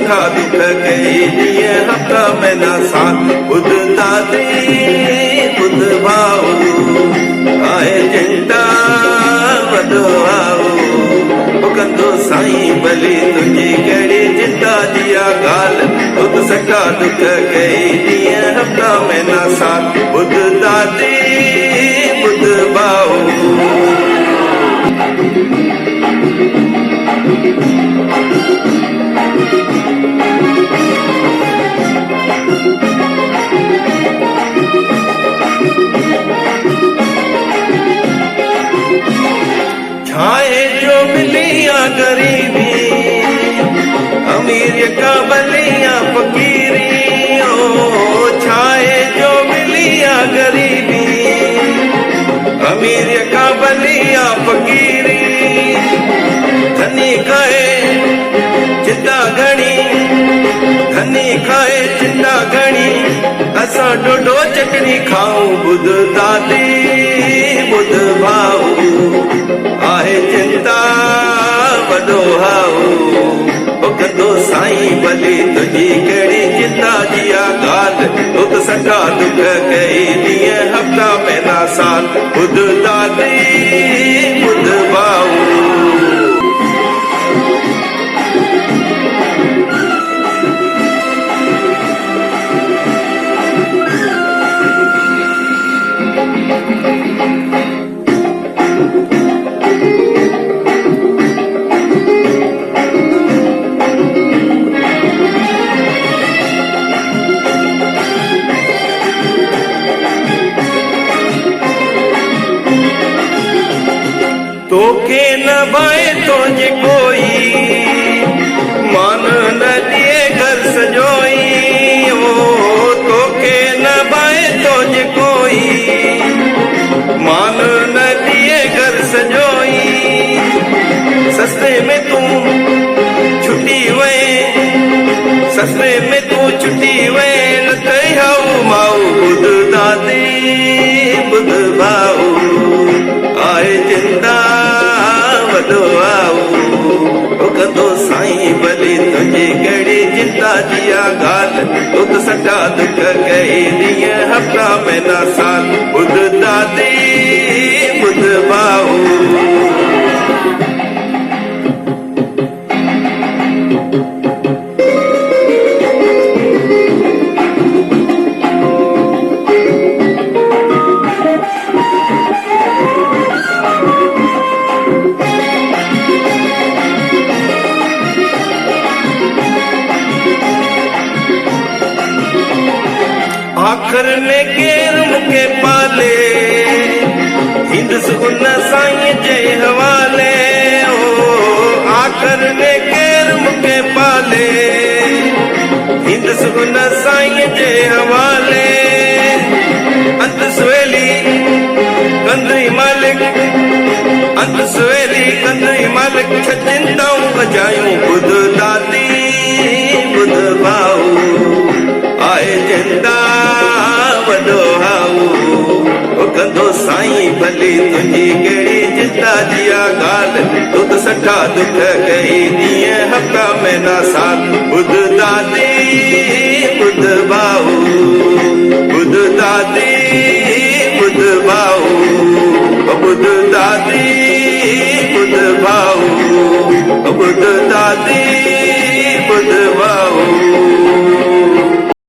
सठा दुख कई ॾींहं हफ़्ता महीना साल ॿुध दादी ॿुध भाऊ आहे चिंता वॾो भाऊ कंदो साईं भली तुंहिंजी कहिड़ी चिंता जी ॻाल्हि ॿुध सठा दुख कई ॾींहं हफ़्ता महीना साल ॿुध दादी ॿुध भाऊ छाए जो मिलिया गरीबी अमीर का बलिया फकीरी ओ छाए जो मिलिया गरीबी अमीर का बलिया फकीरी धनी खाए चिंता घणी धनी खाए चिंता घणी असां डोडो चटनी खाऊं ॿुध दादी ॿुध भाऊ आहे चिंता वॾो भाऊ कंदो साईं भली तुंहिंजी कहिड़ी चिंता जी ॻाल्हि ॿुध सठा दुख कई ॾींहं हफ़्ता महीना साल ॿुध दादी ॿुध भाऊ तोखे न भाए तुझे कोई मान न दिए घर सजोई ओ तोखे न भाए तुझे कोई मान न दिए घर सजोई सस्ते में तू छुट्टी वे सस्ते में तू छुट्टी वे न कहो माऊ ॿुध दादी ॿुध भाऊ आहे चिंता वॾो भाऊ कंदो साईं भली तुंहिंजी कहिड़ी चिंता जी ॻाल्हि ॿुध सठा दुख कई ॾींहं हफ़्ता महीना साल ॿुध दादी ॿुध भाऊ आखिर में केर मूंखे पाले हिंदुसि उन साईं जे हवाले ओ आखिर में केर मूंखे पाले हिंदुसि उन साईं जे हवाले अंत सवेली कंदई मालिक अंत सवेली कंदई मालिक छ चिंताऊं बजायूं ॿुध दादी ॿुध भाऊ आहे चिंता वॾो भाऊ कंदो साईं भली तुंहिंजी कहिड़ी चिंता जी ॻाल्हि ॿुध सठा दुख कई ॾींहं हफ़्ता महीना साल ॿुध दादी ॿुध भाऊ ॿुध दादी ॿुध भाऊ ॿुध दादी ॿुध भाऊ ॿुध दादी